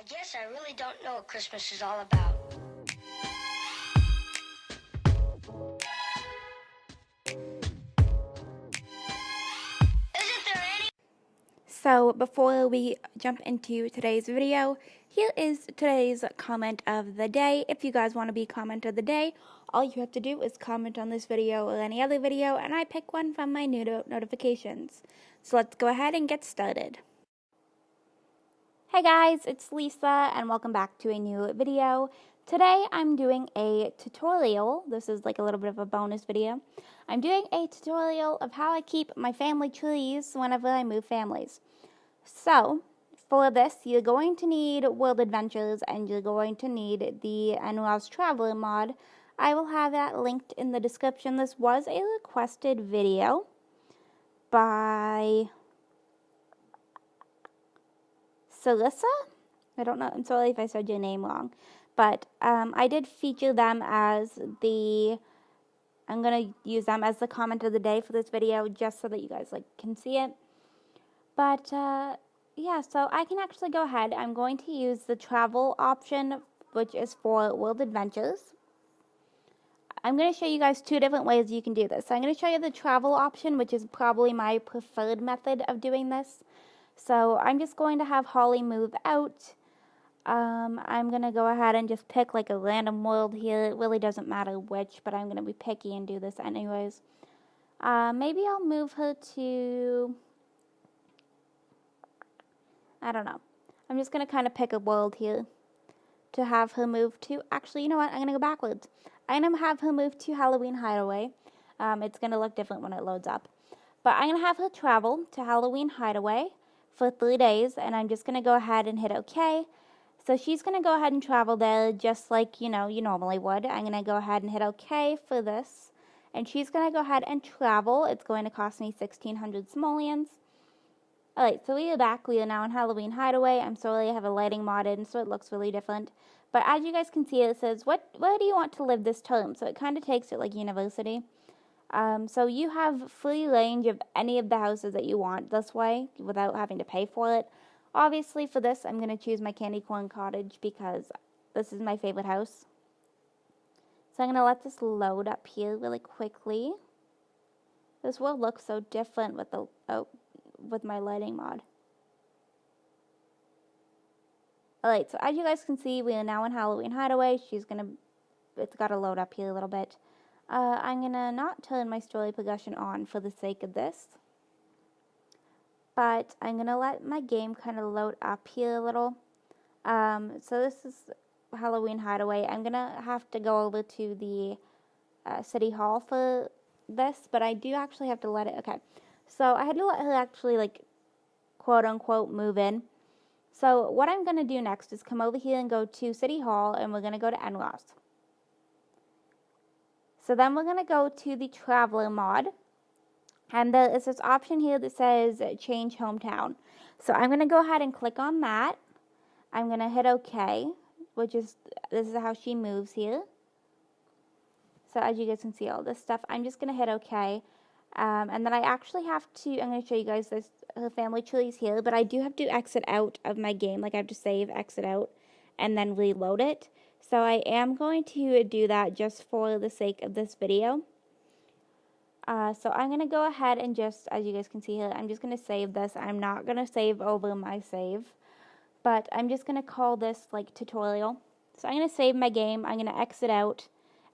I guess I really don't know what Christmas is all about. Isn't there any? So before we jump into today's video, here is today's comment of the day. If you guys want to be comment of the day, all you have to do is comment on this video or any other video, and I pick one from my new notifications. So let's go ahead and get started. Hey guys, it's Lisa and welcome back to a new video. Today I'm doing a tutorial. This is like a little bit of a bonus video. I'm doing a tutorial of how I keep my family trees whenever I move families. So, for this, you're going to need World Adventures and you're going to need the NWows Traveler mod. I will have that linked in the description. This was a requested video by Celissa? I don't know. I'm sorry if I said your name wrong. But I did feature them as I'm going to use them as the comment of the day for this video just so that you guys can see it. But yeah, so I can actually go ahead. I'm going to use the travel option, which is for World Adventures. I'm going to show you guys two different ways you can do this. So I'm going to show you the travel option, which is probably my preferred method of doing this. So I'm just going to have Holly move out. I'm going to go ahead and just pick like a random world here. It really doesn't matter which, but I'm going to be picky and do this anyways. Maybe I'll move her to... I don't know. I'm just going to kind of pick a world here to have her move to. Actually, you know what? I'm going to go backwards. I'm going to have her move to Halloween Hideaway. It's going to look different when it loads up. But I'm going to have her travel to Halloween Hideaway for 3 days. And I'm just going to go ahead and hit OK. So she's going to go ahead and travel there just like, you normally would. I'm going to go ahead and hit OK for this. And she's going to go ahead and travel. It's going to cost me 1,600 simoleons. Alright, so we are back. We are now in Halloween Hideaway. I'm sorry I have a lighting modded, so it looks really different. But as you guys can see, it says, where do you want to live this term? So it kind of takes it like university. So you have free range of any of the houses that you want this way, without having to pay for it. Obviously, for this, I'm going to choose my Candy Corn Cottage, because this is my favorite house. So I'm going to let this load up here really quickly. This world looks so different with the... with my lighting mod. Alright, so as you guys can see, we are now in Halloween Hideaway. It's got to load up here a little bit. I'm gonna not turn my story progression on for the sake of this. But I'm gonna let my game kind of load up here a little. So this is Halloween Hideaway. I'm gonna have to go over to the City Hall for this, but I do actually have to let it, okay. So I had to let her actually, quote unquote, move in. So what I'm going to do next is come over here and go to City Hall, and we're going to go to NWows. So then we're going to go to the Traveler mod. And there's this option here that says change hometown. So I'm going to go ahead and click on that. I'm going to hit OK, this is how she moves here. So as you guys can see all this stuff, I'm just going to hit OK. And then I actually have to, I'm going to show you guys this, her family trees here, but I do have to exit out of my game. I have to save, exit out, and then reload it. So I am going to do that just for the sake of this video. So I'm going to go ahead and just, as you guys can see here, I'm just going to save this. I'm not going to save over my save, but I'm just going to call this tutorial. So I'm going to save my game, I'm going to exit out,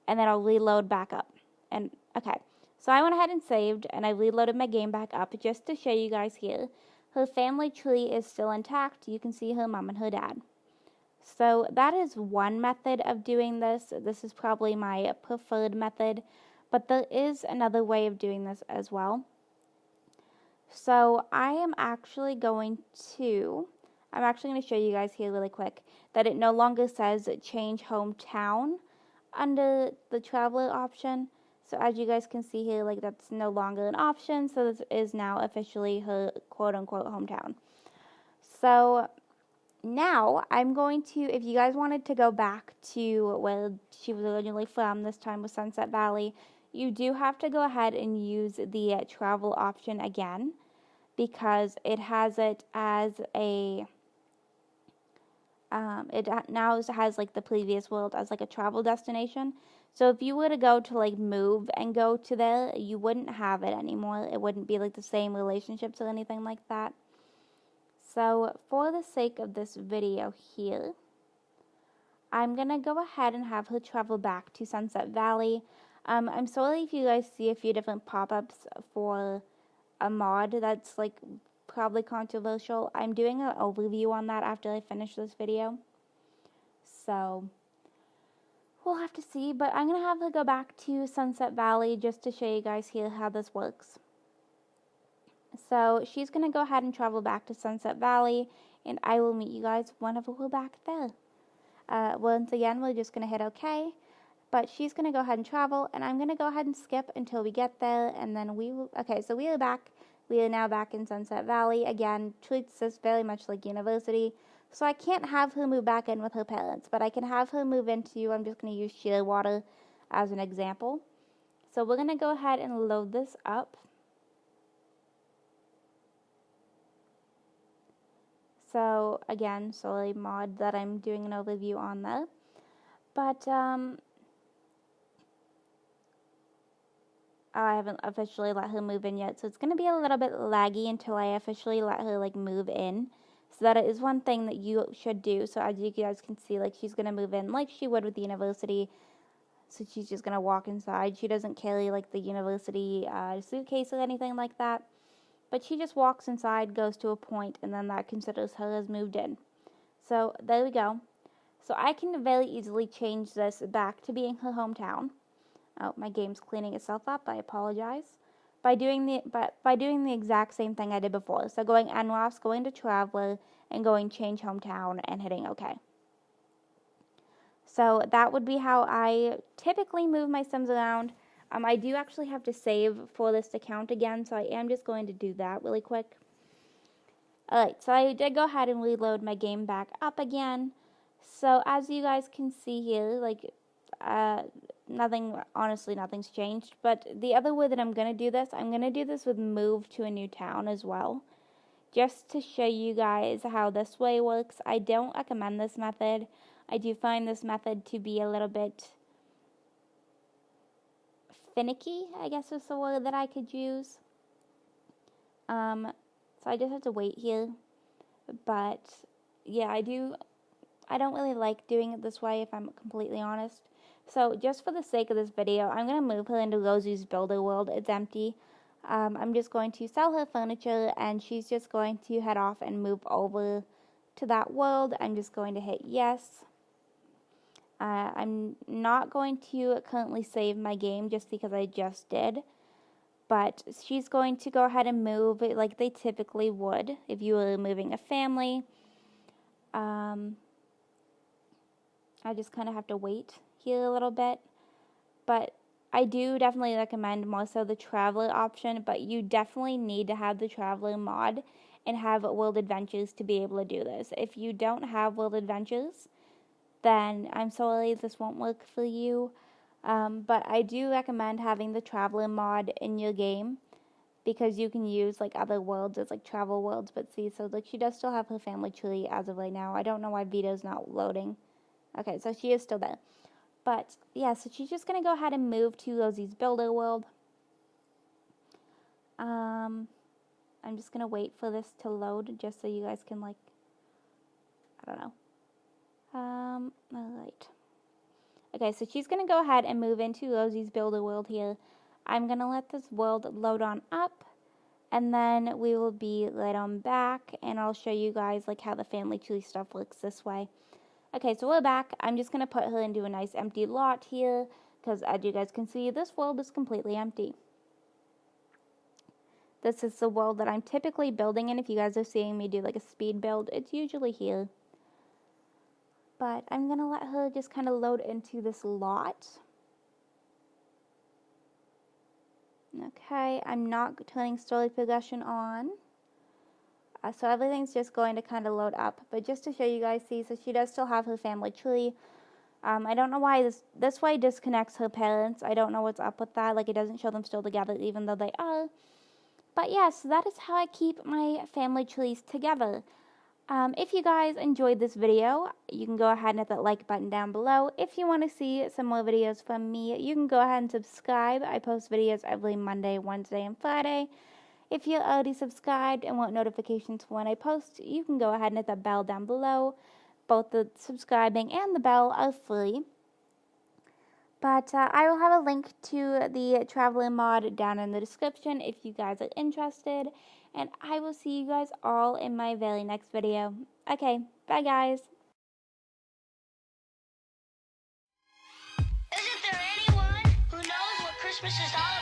and then I'll reload back up. And okay. So I went ahead and saved, and I reloaded my game back up just to show you guys here. Her family tree is still intact. You can see her mom and her dad. So that is one method of doing this. This is probably my preferred method, but there is another way of doing this as well. So I'm actually going to show you guys here really quick that it no longer says change hometown under the traveler option. So as you guys can see here, that's no longer an option. So this is now officially her quote-unquote hometown. So now I'm going to, if you guys wanted to go back to where she was originally from, this time with Sunset Valley, you do have to go ahead and use the travel option again, because it has it as a now has like the previous world as like a travel destination. So if you were to go to like move and go to there, you wouldn't have it anymore. It wouldn't be like the same relationships or anything like that. So for the sake of this video here, I'm going to go ahead and have her travel back to Sunset Valley. I'm sorry if you guys see a few different pop-ups for a mod that's like probably controversial. I'm doing an overview on that after I finish this video. So we'll have to see, but I'm going to have her go back to Sunset Valley just to show you guys here how this works. So she's going to go ahead and travel back to Sunset Valley, and I will meet you guys whenever we're back there. Once again, we're just going to hit OK, but she's going to go ahead and travel, and I'm going to go ahead and skip until we get there, and then we will, okay, so we are back. We are now back in Sunset Valley. Again, treats this very much like university. So I can't have her move back in with her parents, but I can have her move into, I'm just going to use Shearwater as an example. So we're going to go ahead and load this up. So again, sorry mod that I'm doing an overview on there. But I haven't officially let her move in yet, so it's going to be a little bit laggy until I officially let her like move in. So that is one thing that you should do. So as you guys can see, like she's going to move in like she would with the university. So she's just going to walk inside. She doesn't carry like the university suitcase or anything like that. But she just walks inside, goes to a point, and then that considers her as moved in. So there we go. So I can very easily change this back to being her hometown. Oh, my game's cleaning itself up. I apologize. By doing the exact same thing I did before. So going NROFs, going to Traveler, and going change hometown and hitting OK. So that would be how I typically move my Sims around. I do actually have to save for this to count again, so I am just going to do that really quick. Alright, so I did go ahead and reload my game back up again. So as you guys can see here, like nothing's changed. But the other way that I'm going to do this, I'm going to do this with move to a new town as well. Just to show you guys how this way works. I don't recommend this method. I do find this method to be a little bit finicky, I guess is the word that I could use. So I just have to wait here. But yeah, I don't really like doing it this way if I'm completely honest. So just for the sake of this video, I'm going to move her into Rosie's Builder World. It's empty. I'm just going to sell her furniture, and she's just going to head off and move over to that world. I'm just going to hit yes. I'm not going to currently save my game just because I just did. But she's going to go ahead and move like they typically would if you were moving a family. I just kind of have to wait here a little bit. But I do definitely recommend more so the Traveler option. But you definitely need to have the Traveler mod and have World Adventures to be able to do this. If you don't have World Adventures, then I'm sorry, this won't work for you. But I do recommend having the Traveler mod in your game because you can use like other worlds as like travel worlds. But see, so like she does still have her family tree as of right now. I don't know why Vito's not loading. Okay, so she is still there. But yeah, so she's just gonna go ahead and move to Rosie's Builder World. I'm just gonna wait for this to load just so you guys can like, I don't know. Alright. Okay, so she's going to go ahead and move into Rosie's Builder World here. I'm going to let this world load on up, and then we will be right on back, and I'll show you guys like how the family tree stuff works this way. Okay, so we're back. I'm just going to put her into a nice empty lot here, because as you guys can see, this world is completely empty. This is the world that I'm typically building in. If you guys are seeing me do like a speed build, it's usually here. But I'm going to let her just kind of load into this lot. Okay, I'm not turning story progression on. So everything's just going to kind of load up. But just to show you guys, see, so she does still have her family tree. I don't know why this way disconnects her parents. I don't know what's up with that. Like, it doesn't show them still together, even though they are. But yeah, so that is how I keep my family trees together. If you guys enjoyed this video, you can go ahead and hit that like button down below. If you want to see some more videos from me, you can go ahead and subscribe. I post videos every Monday, Wednesday, and Friday. If you're already subscribed and want notifications for when I post, you can go ahead and hit the bell down below. Both the subscribing and the bell are free. But I will have a link to the Traveler mod down in the description if you guys are interested. And I will see you guys all in my very next video. Okay, bye guys. Isn't there anyone who knows what Christmas is all